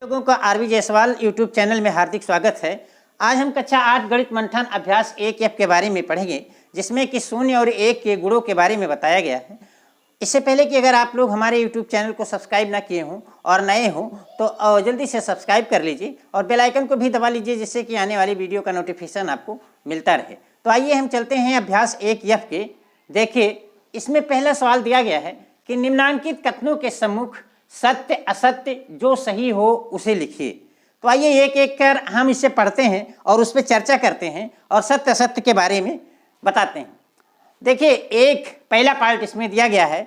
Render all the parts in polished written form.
लोगों का RV Jaiswal YouTube channel में हार्दिक स्वागत है। आज हम कक्षा 8 गणित मंथन अभ्यास 1F के बारे में पढ़ेंगे, जिसमें कि शून्य और एक के गुणों के बारे में बताया गया है। इससे पहले कि अगर आप लोग हमारे यूट्यूब चैनल को सब्सक्राइब ना किए हों और नए हों तो जल्दी से सब्सक्राइब कर लीजिए और बेल आइकन को भी दबा लीजिए, जिससे कि आने वाली वीडियो का नोटिफिकेशन आपको मिलता रहे। तो आइए हम चलते हैं अभ्यास 1F के। देखिए, इसमें पहला सवाल दिया गया है कि निम्नांकित कथनों के सम्मुख सत्य असत्य जो सही हो उसे लिखिए। तो आइए एक एक कर हम इसे पढ़ते हैं और उस पर चर्चा करते हैं और सत्य असत्य के बारे में बताते हैं। देखिए, एक पहला पार्ट इसमें दिया गया है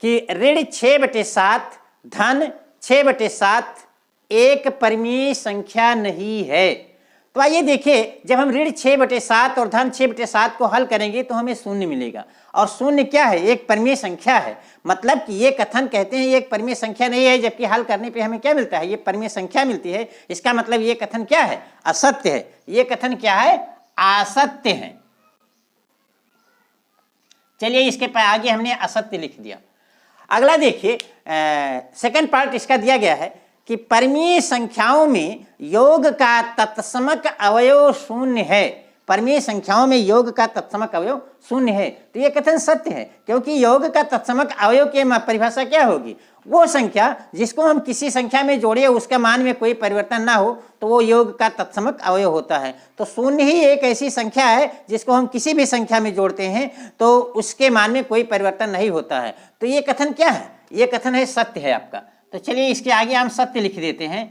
कि ऋण 6/7 धन 6/7 एक परिमेय संख्या नहीं है। तो आइए देखिए, जब हम ऋण 6/7 और धन 6/7 को हल करेंगे तो हमें शून्य मिलेगा। और शून्य क्या है? एक परिमेय संख्या है। मतलब कि ये कथन कहते हैं ये एक परिमेय संख्या नहीं है, जबकि हल करने पे हमें क्या मिलता है? ये परिमेय संख्या मिलती है। इसका मतलब ये कथन क्या है? असत्य है। ये कथन क्या है? असत्य है। चलिए, इसके आगे हमने असत्य लिख दिया। अगला देखिए, सेकंड पार्ट इसका दिया गया है कि परिमेय संख्याओं में योग का तत्समक अवयव शून्य है। परिमेय संख्याओं में योग का तत्समक अवयव शून्य है। तो यह कथन सत्य है, क्योंकि योग का तत्समक अवयव की परिभाषा क्या होगी? वो संख्या जिसको हम किसी संख्या में जोड़े उसका मान में कोई परिवर्तन ना हो तो वो योग का तत्समक अवयव होता है। तो शून्य ही एक ऐसी संख्या है जिसको हम किसी भी संख्या में जोड़ते हैं तो उसके मान में कोई परिवर्तन नहीं होता है। तो ये कथन क्या है? ये कथन है सत्य है आपका। तो चलिए, इसके आगे हम सत्य लिख देते हैं।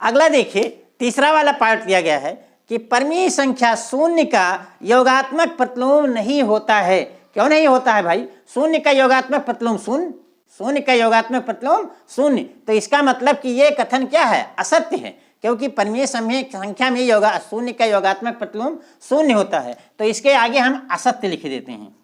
अगला देखिए, तीसरा वाला पार्ट दिया गया है कि परिमेय संख्या शून्य का योगात्मक प्रतिलोम नहीं होता है। क्यों नहीं होता है भाई? शून्य का योगात्मक प्रतिलोम शून्य, शून्य का योगात्मक प्रतिलोम शून्य। तो इसका मतलब कि ये कथन क्या है? असत्य है, क्योंकि परिमेय संख्या में शून्य का योगात्मक प्रतिलोम शून्य होता है। तो इसके आगे हम असत्य लिख देते हैं।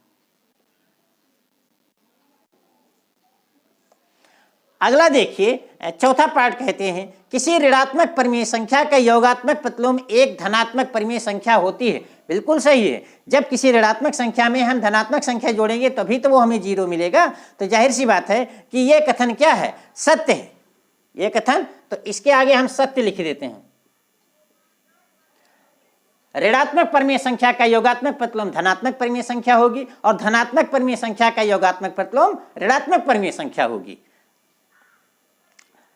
अगला देखिए, चौथा पार्ट कहते हैं किसी ऋणात्मक परिमेय संख्या का योगात्मक प्रतिलोम एक धनात्मक परिमेय संख्या होती है। बिल्कुल सही है। जब किसी ऋणात्मक संख्या में हम धनात्मक संख्या जोड़ेंगे तभी तो वो हमें 0 मिलेगा। तो जाहिर सी बात है कि ये कथन क्या है? सत्य है ये कथन। तो इसके आगे हम सत्य लिख देते हैं। ऋणात्मक परिमेय संख्या का योगात्मक प्रतिलोम धनात्मक परिमेय संख्या होगी और धनात्मक परिमेय संख्या का योगात्मक प्रतिलोम ऋणात्मक परिमेय संख्या होगी।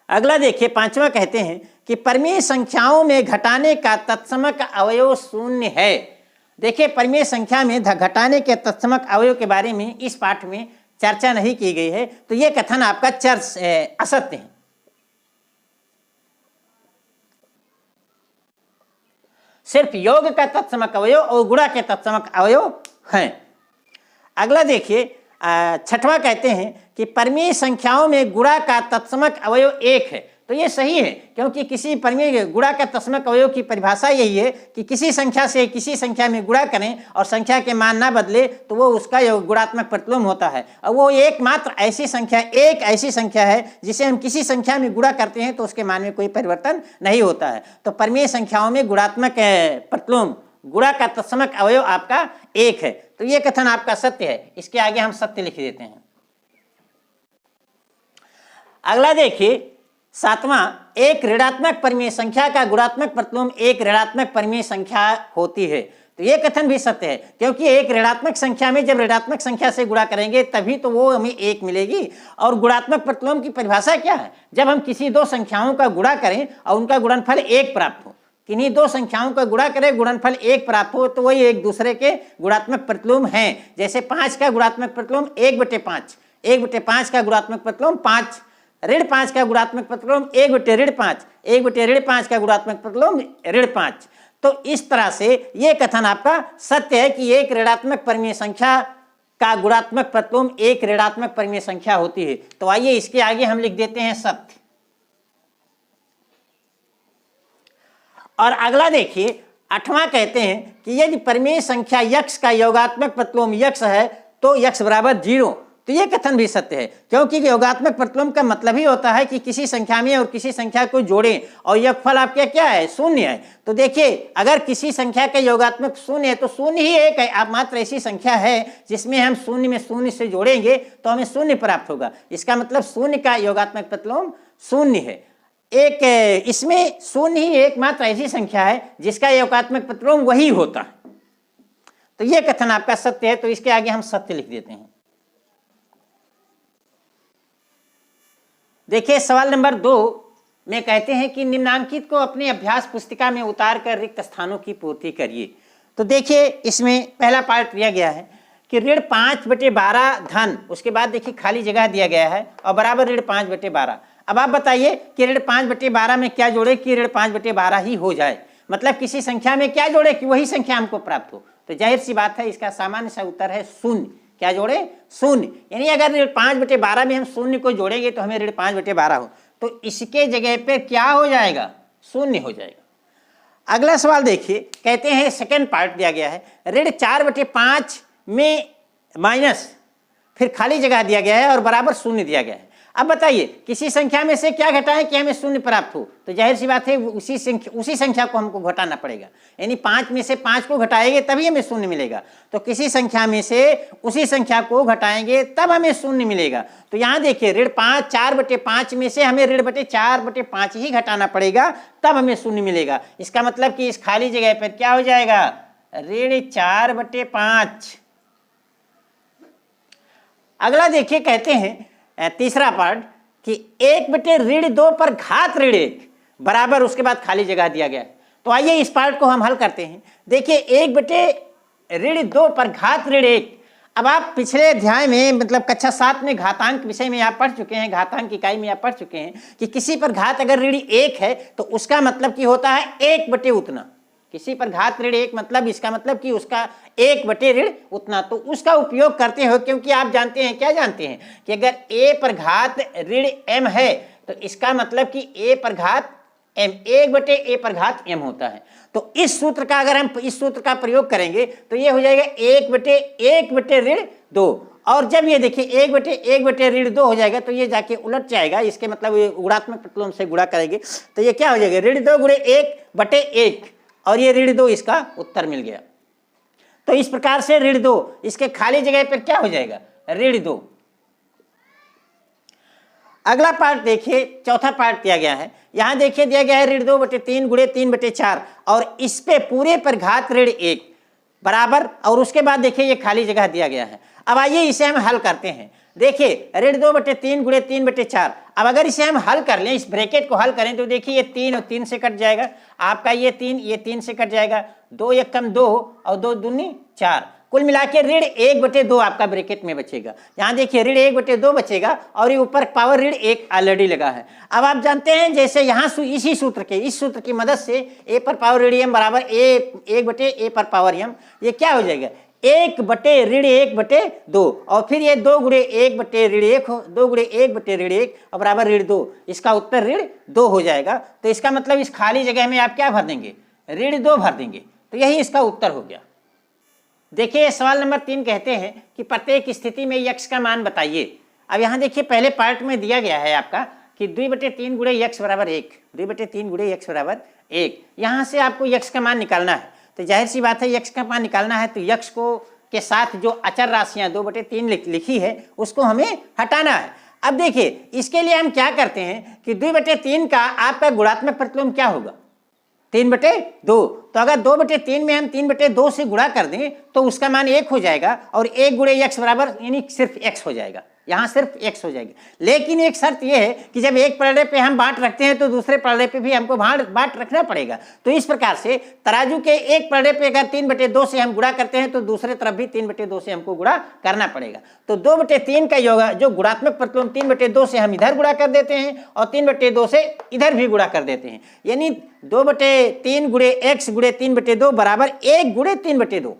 अगला देखिए, पांचवा कहते हैं कि परिमेय संख्याओं में घटाने का तत्समक अवयव शून्य है। देखिए, परिमेय संख्या में घटाने के तत्समक अवयव के बारे में इस पाठ में चर्चा नहीं की गई है। तो यह कथन आपका असत्य है। सिर्फ योग का तत्समक अवयव और गुणा के तत्समक अवयव हैं। अगला देखिए, छठवां कहते हैं कि परिमेय संख्याओं में गुणा का तत्समक अवयव 1 है। तो ये सही है, क्योंकि किसी परिमेय गुणा का तत्समक अवयव की परिभाषा यही है कि किसी संख्या से किसी संख्या में गुणा करें और संख्या के मान ना बदले तो वो उसका गुणात्मक प्रतिलोम होता है। और वो एकमात्र ऐसी संख्या एक ऐसी संख्या है जिसे हम किसी संख्या में गुणा करते हैं तो उसके मान में कोई परिवर्तन नहीं होता है। तो परिमेय संख्याओं में गुणात्मक प्रतिलोम गुणा का तत्समक अवयव आपका 1 है। तो ये कथन आपका सत्य है। इसके आगे हम सत्य लिख देते हैं। अगला देखिए, सातवां, एक ऋणात्मक परिमेय संख्या का गुणात्मक प्रतिलोम एक ऋणात्मक परिमेय संख्या होती है। तो ये कथन भी सत्य है, क्योंकि एक ऋणात्मक संख्या में जब ऋणात्मक संख्या से गुणा करेंगे तभी तो वो हमें 1 मिलेगी। और गुणात्मक प्रतिलोम की परिभाषा क्या है? जब हम किसी दो संख्याओं का गुणा करें और उनका गुणनफल 1 प्राप्त हो, किन्हीं दो संख्याओं का गुणा करें गुणनफल 1 प्राप्त हो, तो वही एक दूसरे के गुणात्मक प्रतिलोम हैं। जैसे 5 का गुणात्मक प्रतिलोम 1/5, 1/5 का गुणात्मक प्रतिलोम 5, ऋण 5 का गुणात्मक प्रतिलोम 1/5, 1/5 का गुणात्मक प्रतिलोम ऋण 5। तो इस तरह से ये कथन आपका सत्य है कि एक ऋणात्मक परिमेय संख्या का गुणात्मक प्रतिलोम एक ऋणात्मक परिमेय संख्या होती है। तो आइए इसके आगे हम लिख देते हैं सत्य। और अगला देखिए, आठवां कहते हैं कि यदि परिमेय संख्या यक्ष का योगात्मक प्रतिलोम यक्ष है तो यक्ष बराबर 0। तो ये कथन भी सत्य है, क्योंकि योगात्मक प्रतिलोम का मतलब ही होता है कि किसी संख्या में और किसी संख्या को जोड़ें और योगफल आपका क्या है, शून्य है। तो देखिए अगर किसी संख्या का योगात्मक शून्य है तो शून्य ही एक है, आप मात्र ऐसी संख्या है जिसमें हम शून्य में शून्य से जोड़ेंगे तो हमें शून्य प्राप्त होगा। इसका मतलब शून्य का योगात्मक प्रतिलोम शून्य है। एक इसमें शून्य ही एकमात्र ऐसी संख्या है जिसका योगात्मक प्रतिलोम वही होता है। तो यह कथन आपका सत्य है, तो इसके आगे हम सत्य लिख देते हैं। देखिए सवाल नंबर 2 में कहते हैं कि निम्नांकित को अपनी अभ्यास पुस्तिका में उतार कर रिक्त स्थानों की पूर्ति करिए। तो देखिए इसमें पहला पार्ट दिया गया है कि ऋण 5/12 धन, उसके बाद देखिए खाली जगह दिया गया है और बराबर ऋण 5/12। अब आप बताइए कि ऋण 5/12 में क्या जोड़े कि ऋण 5/12 ही हो जाए, मतलब किसी संख्या में क्या जोड़े कि वही संख्या हमको प्राप्त हो। तो जाहिर सी बात है इसका सामान्य सा उत्तर है शून्य। क्या जोड़े? शून्य। यानी अगर ऋण 5/12 में हम शून्य को जोड़ेंगे तो हमें ऋण 5/12 हो, तो इसके जगह पे क्या हो जाएगा? शून्य हो जाएगा। अगला सवाल देखिए, कहते हैं सेकंड पार्ट दिया गया है ऋण 4/5 में माइनस, फिर खाली जगह दिया गया है और बराबर शून्य दिया गया है। अब बताइए किसी संख्या में से क्या घटाएं कि हमें शून्य प्राप्त हो, तो जाहिर सी बात है उसी संख्या को हमको घटाना पड़ेगा। यानी 5 में से 5 को घटाएंगे तभी हमें शून्य मिलेगा। तो किसी संख्या में से उसी संख्या को घटाएंगे तब हमें शून्य मिलेगा। तो यहाँ देखिए ऋण 4/5 में से हमें ऋण 4/5 ही घटाना पड़ेगा तब हमें शून्य मिलेगा। इसका मतलब कि इस खाली जगह पर क्या हो जाएगा? ऋण 4/5। अगला देखिए कहते हैं तीसरा पार्ट कि 1/2 पर घात ऋण 1 बराबर, उसके बाद खाली जगह दिया गया है। तो आइए इस पार्ट को हम हल करते हैं। देखिए 1/2 पर घात ऋण 1। अब आप पिछले अध्याय में मतलब कक्षा 7 में घातांक विषय में आप पढ़ चुके हैं, घातांक इकाई में आप पढ़ चुके हैं कि किसी पर घात अगर ऋण 1 है तो उसका मतलब कि होता है 1 उतना। किसी पर घात ऋण 1 मतलब इसका मतलब कि उसका 1 ऋण उतना। तो उसका उपयोग करते हो, क्योंकि आप जानते हैं, क्या जानते हैं कि अगर a पर घात ऋण m है तो इसका मतलब कि a पर घात m 1/a पर घात m होता है। तो इस सूत्र का अगर हम इस सूत्र का प्रयोग करेंगे तो ये हो जाएगा 1/1 ऋण 2। और जब ये देखिए 1/1 ऋण 2 हो जाएगा तो ये जाके उलट जाएगा, इसके मतलब गुणात्मक प्रतिलोम से गुणा करेंगे तो ये क्या हो जाएगा? ऋण 2 गुणे 1/1 और ये ऋण 2 इसका उत्तर मिल गया। तो इस प्रकार से ऋण 2 इसके खाली जगह पर क्या हो जाएगा? ऋण 2। अगला पार्ट देखिए, चौथा पार्ट दिया गया है। यहां देखिए दिया गया है ऋण 2/3 गुणे 3/4 और इस पे पूरे पर घात ऋण 1 बराबर, और उसके बाद देखिए ये खाली जगह दिया गया है। अब आइए इसे हम हल करते हैं। देखिए ऋण 2/3 गुणे 3/4। अब अगर इसे हम हल कर लें, इस ब्रैकेट को हल करें तो देखिए ये 3 और 3 से कट जाएगा, आपका ये 3 से कट जाएगा, 2 1 कम 2 और 2 दूनी 4, कुल मिला के ऋण 1/2 आपका ब्रैकेट में बचेगा। यहाँ देखिए ऋण 1/2 बचेगा और ये ऊपर पावर ऋण 1 ऑलरेडी लगा है। अब आप जानते हैं जैसे यहाँ इसी सूत्र की मदद से a पर पावर ऋण m बराबर 1/a पर पावर m, ये क्या हो जाएगा? 1/1/2 और फिर ये 2 गुणे 1/1 हो, 2 गुणे 1/1 और बराबर ऋण 2। इसका उत्तर ऋण 2 हो जाएगा। तो इसका मतलब इस खाली जगह में आप क्या भर देंगे? ऋण 2 भर देंगे। तो यही इसका उत्तर हो गया। देखिए सवाल नंबर 3 कहते हैं कि प्रत्येक स्थिति में यक्ष का मान बताइए। अब यहाँ देखिए पहले पार्ट में दिया गया है आपका कि 2/3 गुणे यक्ष बराबर 1, 2/3 गुणे यक्ष बराबर 1। यहाँ से आपको यक्ष का मान निकालना है। तो जाहिर सी बात है यक्ष का मान निकालना है तो यक्ष को के साथ जो अचर राशियां 2/3 लिखी है उसको हमें हटाना है। अब देखिए इसके लिए हम क्या करते हैं कि 2/3 का आपका गुणात्मक प्रतिलोम क्या होगा? 3/2। तो अगर 2/3 में हम 3/2 से गुणा कर दें तो उसका मान 1 हो जाएगा और 1 गुणे x बराबर यानी सिर्फ x हो जाएगा, यहाँ सिर्फ x हो जाएगी। लेकिन एक शर्त यह है कि जब एक पलड़े पे हम बांट रखते हैं तो दूसरे पलड़े पे भी हमको बांट रखना पड़ेगा। तो इस प्रकार से तराजू के एक पलड़े पे अगर 3/2 से हम गुणा करते हैं तो दूसरे तरफ भी 3/2 से हमको गुणा करना पड़ेगा। तो 2/3 का योग जो गुणात्मक प्रतिलोम 3/2 से हम इधर गुणा कर देते हैं और 3/2 से इधर भी गुणा कर देते हैं, यानी 2/3 गुणे x गुणे 3/2 बराबर 1 गुणे 3/2।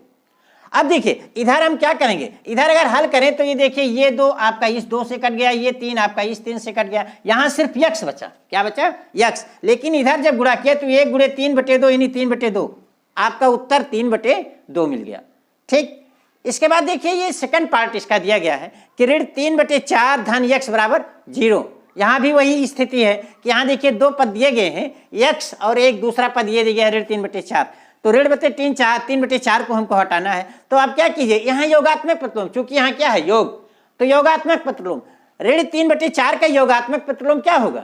अब देखिए इधर हम क्या करेंगे, इधर अगर हल करें तो ये देखिए ये 2 आपका इस 2 से कट गया, ये 3 आपका इस 3 से कट गया, यहाँ सिर्फ यक्ष बचा। क्या बचा? यक्ष। लेकिन इधर जब गुणा किया तो 1 गुणे 3/2 यानी 3/2, आपका उत्तर 3/2 मिल गया। ठीक, इसके बाद देखिए ये सेकंड पार्ट इसका दिया गया है कि ऋण 3/4 धन यक्स बराबर 0। यहाँ भी वही स्थिति है कि यहाँ देखिए दो पद दिए गए हैं यक्स और एक दूसरा पद ये दिया गया है ऋण 3/4। तो ऋण बटे 3/4 को हमको हटाना है। तो आप क्या कीजिए, यहाँ योगात्मक प्रतिलोम, चूंकि यहाँ क्या है योग, तो योगात्मक प्रतिलोम ऋण 3/4 का योगात्मक प्रतिलोम क्या होगा,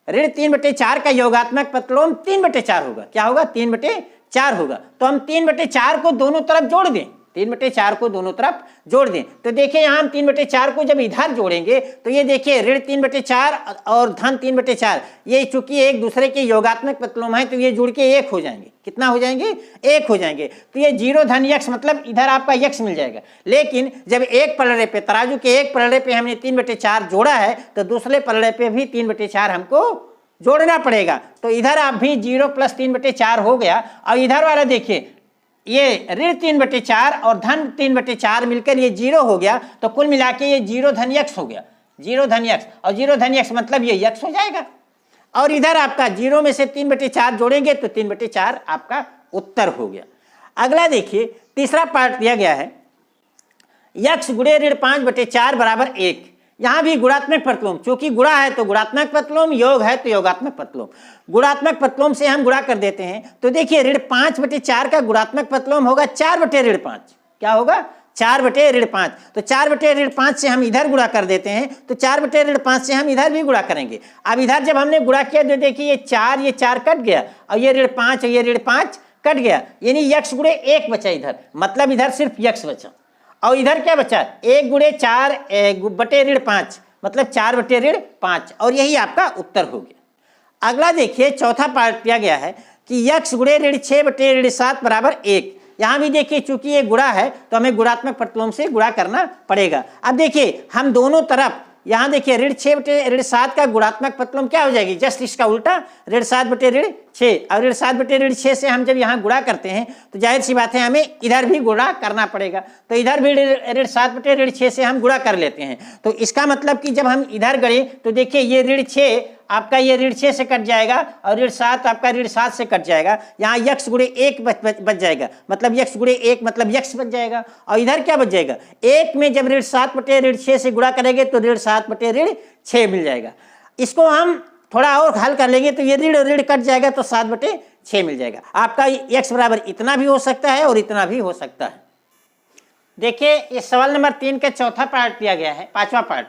ऋण 3/4 का योगात्मक प्रतिलोम 3/4 होगा। क्या होगा, 3/4 होगा। तो हम 3/4 को दोनों तरफ जोड़ दें, 3/4 को दोनों तरफ जोड़ दें। तो देखिए यहाँ हम 3/4 को जब इधर जोड़ेंगे तो ये देखिए ऋण 3/4 और धन 3/4 ये चूंकि एक दूसरे के योगात्मक प्रतिलोम है तो ये जुड़ के एक हो जाएंगे। कितना हो जाएंगे, एक हो जाएंगे। तो ये 0 धन यक्स मतलब इधर आपका यक्स मिल जाएगा। लेकिन जब एक पलड़े पे, तराजू के एक पलड़े पे हमने 3/4 जोड़ा है तो दूसरे पलड़े पे भी 3/4 हमको जोड़ना पड़ेगा। तो इधर आप भी 0 + 3/4 हो गया। और इधर वाला देखिए ये ऋण 3/4 और धन 3/4 मिलकर ये 0 हो गया। तो कुल मिला के ये 0 धन यक्स हो गया, 0 धन यक्स। और 0 धन यक्स मतलब ये यक्स हो जाएगा। और इधर आपका 0 में से 3/4 जोड़ेंगे तो 3/4 आपका उत्तर हो गया। अगला देखिए तीसरा पार्ट दिया गया है यक्स गुणे ऋण 5/4 बराबर 1। यहाँ भी गुणात्मक प्रतिलोम, चूंकि गुणा है तो गुणात्मक प्रतिलोम, योग है तो योगात्मक प्रतिलोम। गुणात्मक प्रतिलोम से हम गुणा कर देते हैं। तो देखिए ऋण 5/4 का गुणात्मक प्रतिलोम होगा 4/5। क्या होगा, 4/5। तो 4/5 से हम इधर गुणा कर देते हैं तो 4/5 से हम इधर भी गुणा करेंगे। अब इधर जब हमने गुणा किया तो देखिए ये 4 कट गया और ये ऋण 5 और ये ऋण 5 कट गया, यानी यक्स गुणे 1 बचा इधर, मतलब इधर सिर्फ यक्स बचा। और इधर क्या बचा, 1 गुणे 4 बटे ऋण 5 मतलब 4/5। और यही आपका उत्तर हो गया। अगला देखिए चौथा पार्ट दिया गया है कि यक्स गुणे ऋण 6/7 बराबर 1। यहाँ भी देखिए चूंकि ये गुणा है तो हमें गुणात्मक प्रतिलोम से गुणा करना पड़ेगा। अब देखिए हम दोनों तरफ, यहाँ देखिए ऋण 6/7 का गुणात्मक प्रतिलोम क्या हो जाएगी, जस्ट इसका उल्टा ऋण 7/6। और ऋण 7/6 से हम जब यहाँ गुणा करते हैं तो जाहिर सी बात है हमें इधर भी गुणा करना पड़ेगा। तो इधर भी ऋण 7/6 से हम गुणा कर लेते हैं। तो इसका मतलब कि जब हम इधर गए तो देखिए ये ऋण 6 आपका ये ऋण 6 से कट जाएगा और ऋण 7 आपका ऋण 7 से कट जाएगा। यहाँ यक्स गुणे 1 बच जाएगा, मतलब यक्स गुणे 1 मतलब यक्स बच जाएगा। और इधर क्या बच जाएगा, 1 में जब ऋण 7/6 से गुणा करेंगे तो ऋण 7/6 मिल जाएगा। इसको हम थोड़ा और हल कर लेंगे तो ये ऋण कट जाएगा तो 7/6 मिल जाएगा। आपका यक्स बराबर इतना भी हो सकता है और इतना भी हो सकता है। देखिए इस सवाल नंबर 3 का चौथा पार्ट दिया गया है, पांचवा पार्ट,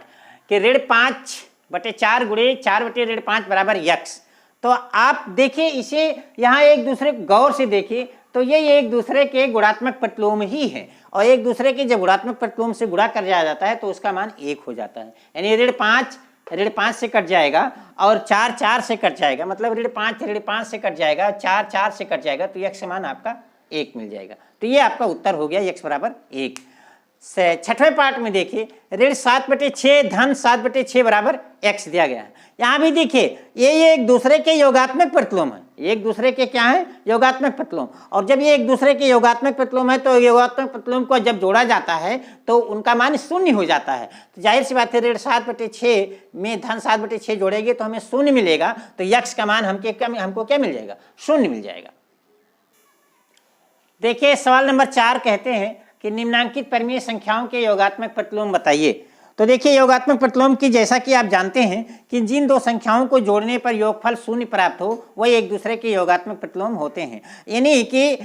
कि ऋण 5/4 गुणे 4/5 बराबर यक्स। तो आप देखिए इसे यहाँ एक दूसरे गौर से देखिए तो ये एक दूसरे के गुणात्मक प्रतिलोम ही है। और एक दूसरे के जब गुणात्मक प्रतिलोम से गुणा कर दिया जाता है तो उसका मान 1 हो जाता है। यानी ऋण 5 से कट जाएगा और 4 से कट जाएगा, मतलब ऋण 5 से कट जाएगा, 4 से कट जाएगा, तो यक्स मान आपका 1 मिल जाएगा। तो ये आपका उत्तर हो गया यक्स बराबर 1। छठवें पार्ट में देखिए ऋण 7/6 धन 7/6 बराबर x दिया गया है। यहाँ भी देखिए ये एक दूसरे के योगात्मक प्रतिलोम है, एक दूसरे के क्या है, योगात्मक प्रतिलोम। और जब ये एक दूसरे के योगात्मक प्रतिलोम है तो योगात्मक प्रतिलोम को जब जोड़ा जाता है तो उनका मान 0 हो जाता है। तो जाहिर सी बात है ऋण 7/6 में धन 7/6 जोड़ेंगे तो हमें 0 मिलेगा। तो यक्स का मान हमको क्या मिल जाएगा, 0 मिल जाएगा। देखिए सवाल नंबर 4 कहते हैं कि निम्नांकित परिमेय संख्याओं के योगात्मक प्रतिलोम बताइए। तो देखिए योगात्मक प्रतिलोम की जैसा कि आप जानते हैं कि जिन दो संख्याओं को जोड़ने पर योगफल 0 प्राप्त हो वही एक दूसरे के योगात्मक प्रतिलोम होते हैं। यानी कि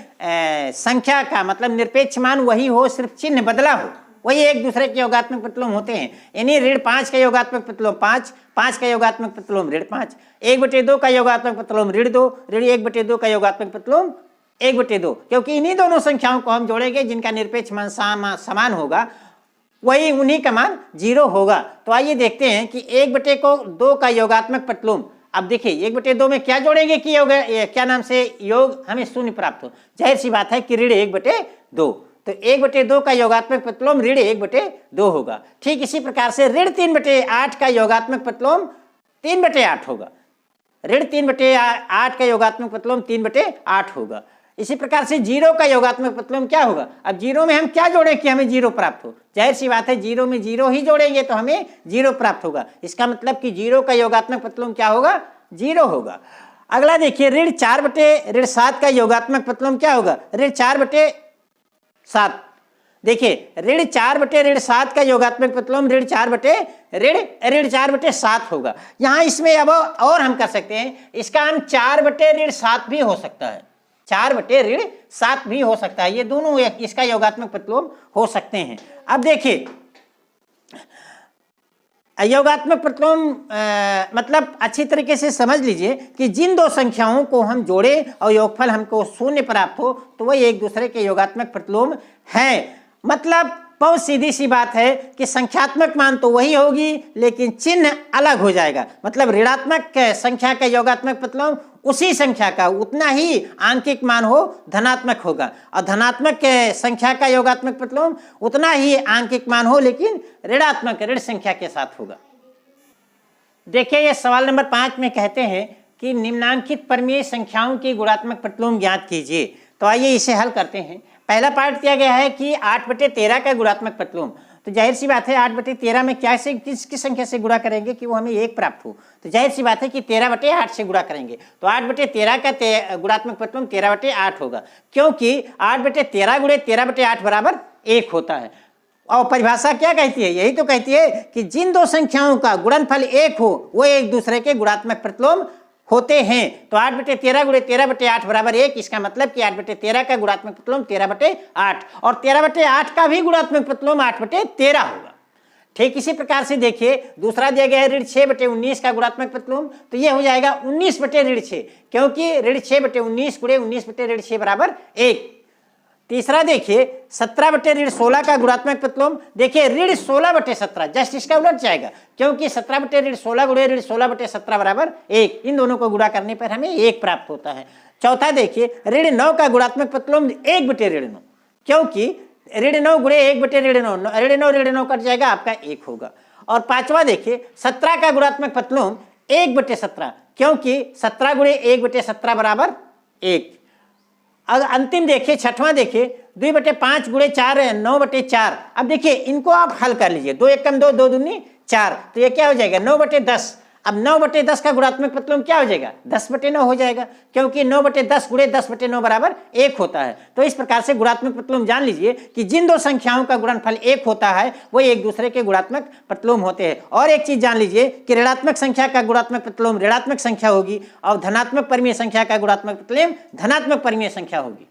संख्या का मतलब निरपेक्ष मान वही हो, सिर्फ चिन्ह बदला हो, वही एक दूसरे के योगात्मक प्रतिलोम होते हैं। यानी ऋण 5 का योगात्मक प्रतिलोम 5 का योगात्मक प्रतिलोम ऋण 5, 1/2 का योगात्मक प्रतिलोम ऋण 2, ऋण 1/2 का योगात्मक प्रतिलोम 1/2। क्योंकि इन्हीं दोनों संख्याओं को हम जोड़ेंगे जिनका निरपेक्ष मान समान होगा, वही उन्हीं का मान 0 होगा। तो आइए देखते हैं कि 1/2 का योगात्मक प्रतिलोम। अब देखिए 1/2 में क्या जोड़ेंगे कि क्या नाम से योग हमें 0 प्राप्त हो, जाहिर सी बात है कि ऋण 1/2। तो 1/2 का योगात्मक प्रतिलोम ऋण 1/2 होगा। ठीक इसी प्रकार से ऋण 3/8 का योगात्मक प्रतिलोम 3/8 होगा, ऋण 3/8 का योगात्मक प्रतिलोम 3/8 होगा। इसी प्रकार से 0 का योगात्मक प्रतिलोम क्या होगा, अब 0 में हम क्या जोड़ें कि हमें 0 प्राप्त हो, जाहिर सी बात है 0 में 0 ही जोड़ेंगे तो हमें 0 प्राप्त होगा। इसका मतलब कि 0 का योगात्मक प्रतिलोम क्या होगा, 0 होगा। अगला देखिए ऋण 7 का योगात्मक प्रतिलोम क्या होगा, ऋण 4/7। देखिए ऋण 4/7 का योगात्मक प्रतिलोम ऋण 4/7 होगा। यहाँ इसमें अब और हम कर सकते हैं, इसका हम 4/7 भी हो सकता है, 4/7 भी हो सकता है, ये दोनों इसका योगात्मक प्रतिलोम हो सकते हैं। अब देखिए योगात्मक प्रतिलोम मतलब अच्छी तरीके से समझ लीजिए कि जिन दो संख्याओं को हम जोड़े और योगफल हमको शून्य प्राप्त हो तो वही एक दूसरे के योगात्मक प्रतिलोम है। मतलब बहुत सीधी सी बात है कि संख्यात्मक मान तो वही होगी लेकिन चिन्ह अलग हो जाएगा। मतलब ऋणात्मक संख्या का योगात्मक प्रतिलोम उसी संख्या का उतना ही आंकिक मान हो धनात्मक होगा, और धनात्मक संख्या का योगात्मक प्रतिलोम उतना ही आंकिक मान हो लेकिन ऋणात्मक ऋण संख्या के साथ होगा। देखिए ये सवाल नंबर 5 में कहते हैं कि निम्नांकित परिमेय संख्याओं की गुणात्मक प्रतिलोम ज्ञात कीजिए। तो आइए इसे हल करते हैं। पहला पार्ट दिया गया है कि 8/13 का गुणात्मक प्रतिलोम, तो जाहिर सी बात है 8/13 में क्या से किस संख्या से गुणा करेंगे कि वो हमें 1 प्राप्त हो, तो जाहिर सी बात है कि 13/8 से गुणा करेंगे, तो 8/13 का गुणात्मक प्रतिलोम 13/8 होगा, क्योंकि 8/13 गुणे 13/8 बराबर 1 होता है। और परिभाषा क्या कहती है, यही तो कहती है कि जिन दो संख्याओं का गुणनफल 1 हो वो एक दूसरे के गुणात्मक प्रतिलोम होते हैं। तो 8/13 गुणे 13/8 बराबर 1, इसका मतलब कि 8/13 का गुणात्मक प्रतिलोम 13/8 और 13/8 का भी गुणात्मक प्रतिलोम 8/13 होगा। ठीक इसी प्रकार से देखिए दूसरा दिया गया है ऋण 6/19 का गुणात्मक प्रतिलोम, तो ये हो जाएगा 19/6, क्योंकि ऋण 6/19 गुणे 19/6 बराबर 1। तीसरा देखिए 17/16 का गुणात्मक प्रतिलोम, देखिए ऋण 16/17 जस्ट इसका उलट जाएगा, क्योंकि 17/16 गुणे ऋण 16/17 बराबर 1, इन दोनों को गुणा करने पर हमें 1 प्राप्त होता है। चौथा देखिए ऋण 9 का गुणात्मक प्रतिलोम 1/ऋण 9, क्योंकि ऋण 9 गुणे 1/ऋण 9, ऋण 9 कट जाएगा आपका 1 होगा। और पांचवा देखिए 17 का गुणात्मक प्रतिलोम 1/17, क्योंकि 17 गुणे 1/17 बराबर 1। अगर अंतिम देखिए छठवां देखिए 2/5 गुणे 4 है 9/4। अब देखिए इनको आप हल कर लीजिए, 2 1 कम 2, 2 दूनी 4, तो ये क्या हो जाएगा 9/10। अब 9/10 का गुणात्मक प्रतिलोम क्या हो जाएगा 10/9 हो जाएगा, क्योंकि 9/10 गुणे 10/9 बराबर 1 होता है। तो इस प्रकार से गुणात्मक प्रतिलोम जान लीजिए कि जिन दो संख्याओं का गुणनफल 1 होता है वो एक दूसरे के गुणात्मक प्रतिलोम होते हैं। और एक चीज जान लीजिए कि ऋणात्मक संख्या का गुणात्मक प्रतिलोम ऋणात्मक संख्या होगी और धनात्मक परिमेय संख्या का गुणात्मक प्रतिलोम धनात्मक परिमेय संख्या होगी।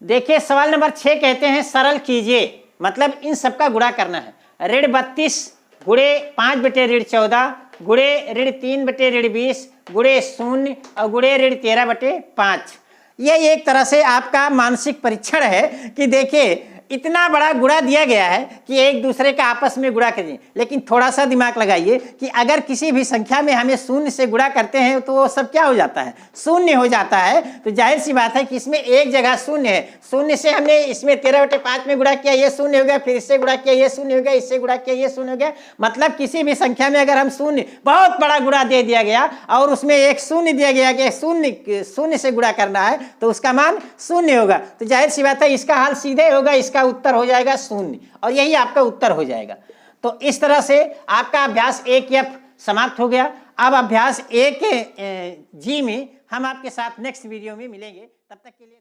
देखिए सवाल नंबर 6 कहते हैं सरल कीजिए, मतलब इन सबका गुणा करना है। ऋण 32 गुणे 5/14 गुणे ऋण 3/20 गुणे 0 और गुणे ऋण 13/5। यह एक तरह से आपका मानसिक परीक्षण है कि देखिए इतना बड़ा गुणा दिया गया है कि एक दूसरे का आपस में गुणा करिए, लेकिन थोड़ा सा दिमाग लगाइए कि अगर किसी भी संख्या में हमें 0 से गुणा करते हैं तो वो सब क्या हो जाता है 0 हो जाता है। तो जाहिर सी बात है कि इसमें एक जगह 0 है, 0 से हमने इसमें 13/5 में गुणा किया ये 0 हो गया, फिर इससे गुणा किया ये 0 हो गया, इससे गुणा किया ये 0 हो गया। मतलब किसी भी संख्या में अगर हम 0 बहुत बड़ा गुणा दे दिया गया और उसमें एक 0 दिया गया कि 0 से गुणा करना है तो उसका मान 0 होगा। तो जाहिर सी बात है इसका हल सीधे होगा, इसका उत्तर हो जाएगा 0 और यही आपका उत्तर हो जाएगा। तो इस तरह से आपका अभ्यास 1F समाप्त हो गया। अब अभ्यास 1G में हम आपके साथ नेक्स्ट वीडियो में मिलेंगे, तब तक के लिए।